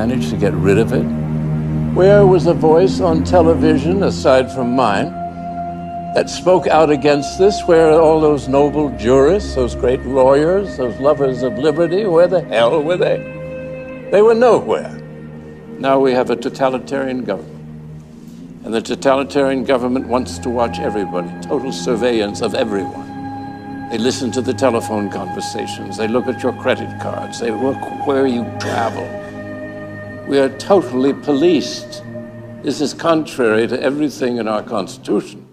managed to get rid of it? Where was a voice on television, aside from mine, that spoke out against this? Where are all those noble jurists, those great lawyers, those lovers of liberty? Where the hell were they? They were nowhere. Now we have a totalitarian government. And the totalitarian government wants to watch everybody, total surveillance of everyone. They listen to the telephone conversations. They look at your credit cards. They look where you travel. We are totally policed. This is contrary to everything in our Constitution.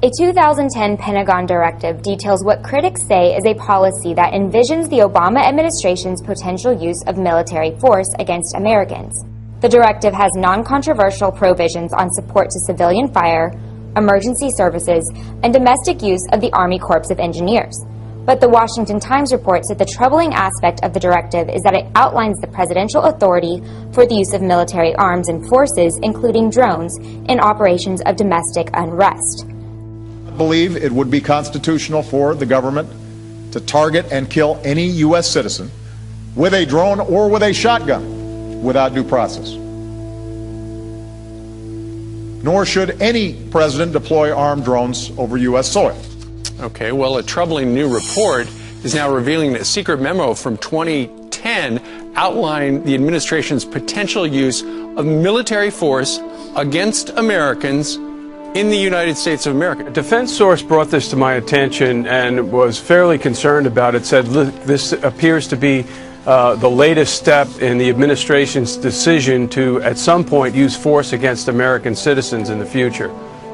A 2010 Pentagon directive details what critics say is a policy that envisions the Obama administration's potential use of military force against Americans. The directive has non-controversial provisions on support to civilian fire, emergency services, and domestic use of the Army Corps of Engineers. But the Washington Times reports that the troubling aspect of the directive is that it outlines the presidential authority for the use of military arms and forces, including drones, in operations of domestic unrest. I believe it would be constitutional for the government to target and kill any U.S. citizen with a drone or with a shotgun without due process. Nor should any president deploy armed drones over U.S. soil. Okay, well, a troubling new report is now revealing that a secret memo from 2010 outlined the administration's potential use of military force against Americans in the United States of America. A defense source brought this to my attention and was fairly concerned about it, said, look, this appears to be the latest step in the administration's decision to, at some point, use force against American citizens in the future.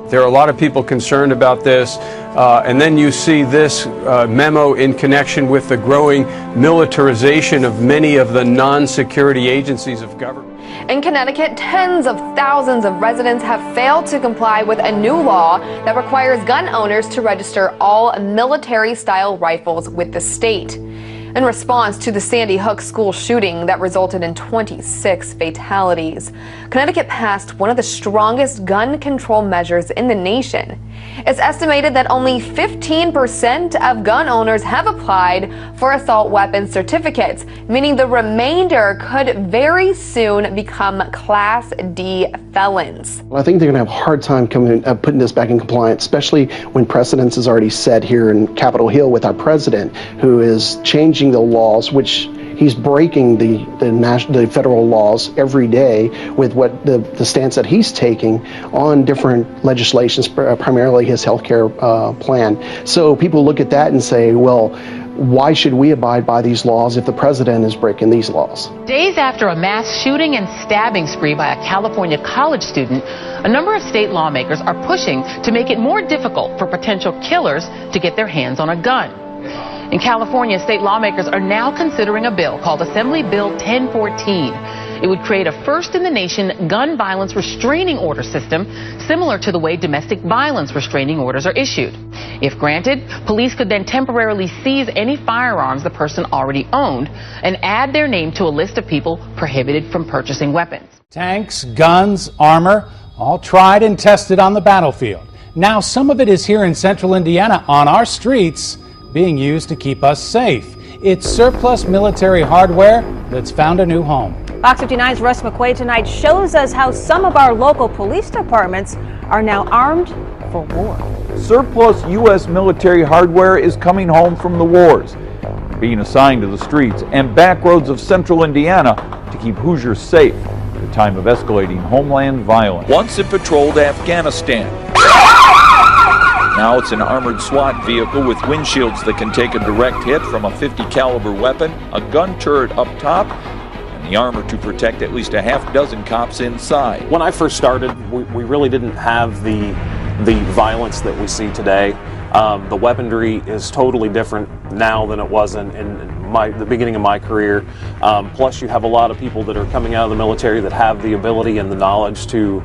There are a lot of people concerned about this, and then you see this memo in connection with the growing militarization of many of the non-security agencies of government. In Connecticut, tens of thousands of residents have failed to comply with a new law that requires gun owners to register all military-style rifles with the state. In response to the Sandy Hook school shooting that resulted in 26 fatalities, Connecticut passed one of the strongest gun control measures in the nation. It's estimated that only 15% of gun owners have applied for assault weapons certificates, meaning the remainder could very soon become Class D felons. I think they're going to have a hard time putting this back in compliance, especially when precedence is already set here in Capitol Hill with our president, who is changing the laws, which he's breaking the federal laws every day with what the stance that he's taking on different legislations, primarily his health care plan. So people look at that and say, well, why should we abide by these laws if the president is breaking these laws? Days after a mass shooting and stabbing spree by a California college student, a number of state lawmakers are pushing to make it more difficult for potential killers to get their hands on a gun. In California, state lawmakers are now considering a bill called Assembly Bill 1014. It would create a first-in-the-nation gun violence restraining order system, similar to the way domestic violence restraining orders are issued. If granted, police could then temporarily seize any firearms the person already owned and add their name to a list of people prohibited from purchasing weapons. Tanks, guns, armor, all tried and tested on the battlefield. Now some of it is here in central Indiana on our streets, being used to keep us safe. It's surplus military hardware that's found a new home. Fox 59's Russ McQuaid tonight shows us how some of our local police departments are now armed for war. Surplus U.S. military hardware is coming home from the wars, being assigned to the streets and back roads of central Indiana to keep Hoosiers safe at a time of escalating homeland violence. Once it patrolled Afghanistan. Now it's an armored SWAT vehicle with windshields that can take a direct hit from a .50 caliber weapon, a gun turret up top, and the armor to protect at least a half dozen cops inside. When I first started, we really didn't have the violence that we see today. The weaponry is totally different now than it was in the beginning of my career. Plus, you have a lot of people that are coming out of the military that have the ability and the knowledge to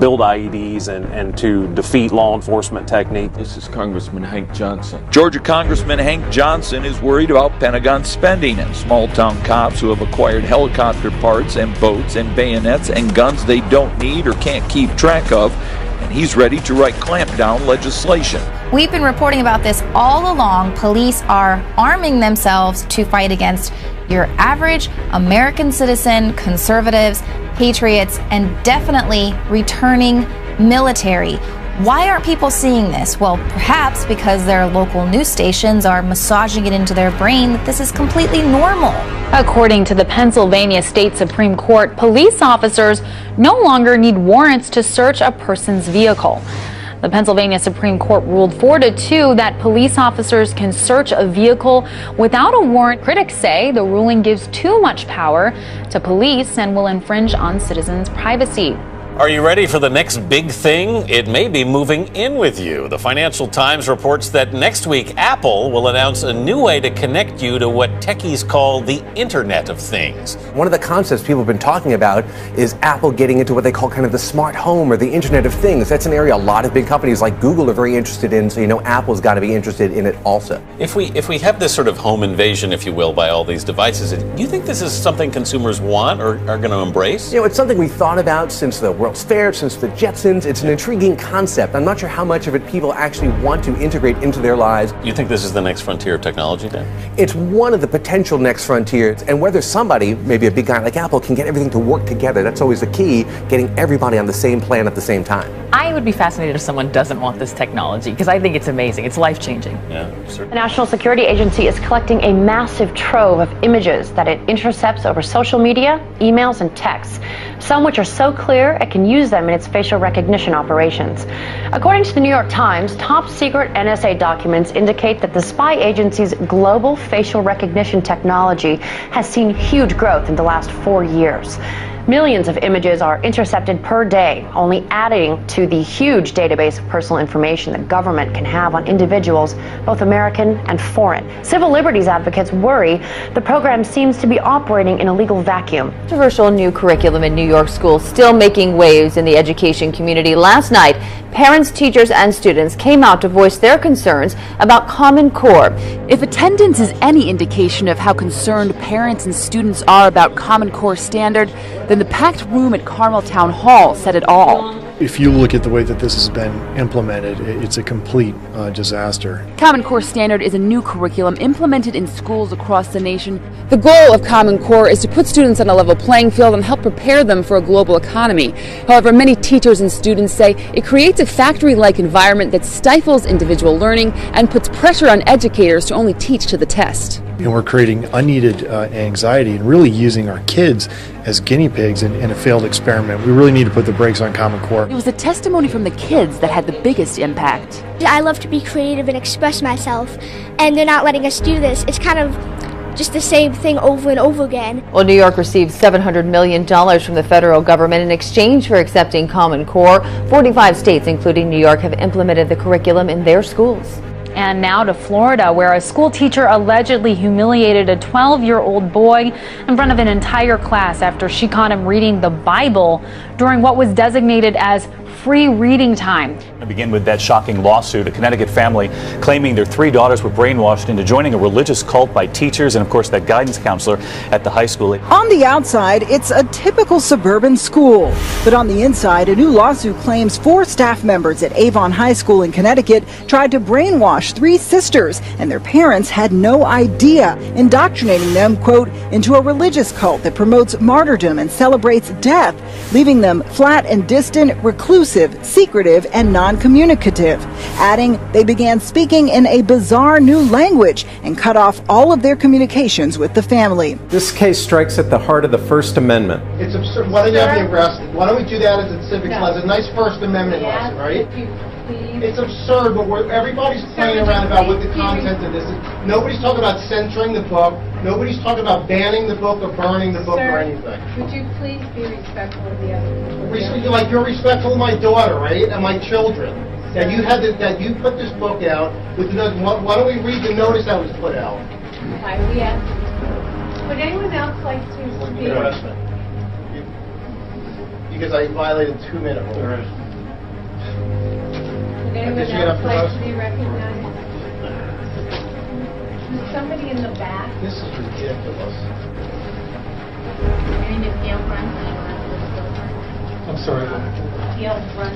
build IEDs and to defeat law enforcement technique. This is Congressman Hank Johnson. Georgia Congressman Hank Johnson is worried about Pentagon spending and small-town cops who have acquired helicopter parts and boats and bayonets and guns they don't need or can't keep track of. And he's ready to write clampdown legislation. We've been reporting about this all along. Police are arming themselves to fight against your average American citizen, conservatives, patriots, and definitely returning military. Why aren't people seeing this? Well, perhaps because their local news stations are massaging it into their brain that this is completely normal. According to the Pennsylvania State Supreme Court, police officers no longer need warrants to search a person's vehicle. The Pennsylvania Supreme Court ruled 4-2 that police officers can search a vehicle without a warrant. Critics say the ruling gives too much power to police and will infringe on citizens' privacy. Are you ready for the next big thing? It may be moving in with you. The Financial Times reports that next week, Apple will announce a new way to connect you to what techies call the Internet of Things. One of the concepts people have been talking about is Apple getting into what they call kind of the smart home or the Internet of Things. That's an area a lot of big companies like Google are very interested in, so you know Apple's got to be interested in it also. If we have this sort of home invasion, if you will, by all these devices, do you think this is something consumers want or are going to embrace? You know, it's something we thought about since the World's Fair, since the Jetsons. It's an intriguing concept. I'm not sure how much of it people actually want to integrate into their lives. You think this is the next frontier of technology, Dan? It's one of the potential next frontiers, and whether somebody, maybe a big guy like Apple, can get everything to work together, that's always the key, getting everybody on the same plan at the same time. I would be fascinated if someone doesn't want this technology, because I think it's amazing. It's life-changing. Yeah, certainly. The National Security Agency is collecting a massive trove of images that it intercepts over social media, emails, and texts, some which are so clear it can use them in its facial recognition operations. According to the New York Times, top secret NSA documents indicate that the spy agency's global facial recognition technology has seen huge growth in the last 4 years. Millions of images are intercepted per day, only adding to the huge database of personal information the government can have on individuals, both American and foreign. Civil liberties advocates worry the program seems to be operating in a legal vacuum. Controversial new curriculum in New York schools still making waves in the education community. Last night, parents, teachers, and students came out to voice their concerns about Common Core. If attendance is any indication of how concerned parents and students are about Common Core standard, then the packed room at Carmel Town Hall said it all. If you look at the way that this has been implemented, it's a complete disaster. Common Core Standard is a new curriculum implemented in schools across the nation. The goal of Common Core is to put students on a level playing field and help prepare them for a global economy. However, many teachers and students say it creates a factory-like environment that stifles individual learning and puts pressure on educators to only teach to the test. And we're creating unneeded anxiety and really using our kids as guinea pigs in a failed experiment. We really need to put the brakes on Common Core. It was the testimony from the kids that had the biggest impact. I love to be creative and express myself, and they're not letting us do this. It's kind of just the same thing over and over again. Well, New York received $700 million from the federal government in exchange for accepting Common Core. 45 states, including New York, have implemented the curriculum in their schools. And now to Florida, where a school teacher allegedly humiliated a 12-year-old boy in front of an entire class after she caught him reading the Bible during what was designated as free reading time. I begin with that shocking lawsuit. A Connecticut family claiming their 3 daughters were brainwashed into joining a religious cult by teachers and, of course, that guidance counselor at the high school. On the outside, it's a typical suburban school. But on the inside, a new lawsuit claims 4 staff members at Avon High School in Connecticut tried to brainwash 3 sisters, and their parents had no idea, indoctrinating them, quote, into a religious cult that promotes martyrdom and celebrates death, leaving them flat and distant, reclusive, secretive, and non-communicative. Adding, they began speaking in a bizarre new language and cut off all of their communications with the family. This case strikes at the heart of the First Amendment. It's absurd. Why don't you have me arrested? Why don't we do that as a civics lesson? A nice First Amendment lesson, right? It's absurd, but everybody's playing around about what the content of this is. Nobody's talking about censoring the book. Nobody's talking about banning the book or burning the book or anything. Would you please be respectful of the other people? Like you're respectful of my daughter, right, and my children. That you had that you put this book out with the, why don't we read the notice that was put out? Okay, we asked. Would anyone else like to speak? Because I violated 2-minute rule. Would anyone else like to be recognized? There's somebody in the back. This is ridiculous. My name is Gail Brunt. I'm sorry. Gail Brunt.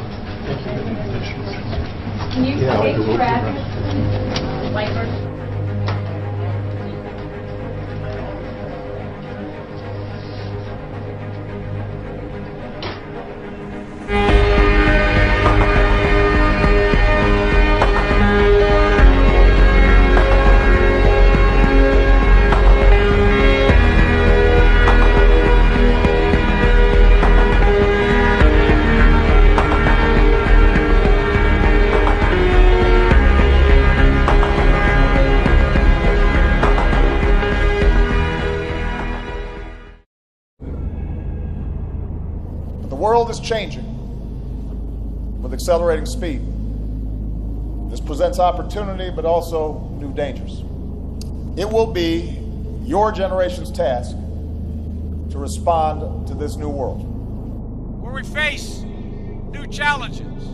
Can you state your address? Whitehurst. changing with accelerating speed. This presents opportunity, but also new dangers. It will be your generation's task to respond to this new world, where we face new challenges.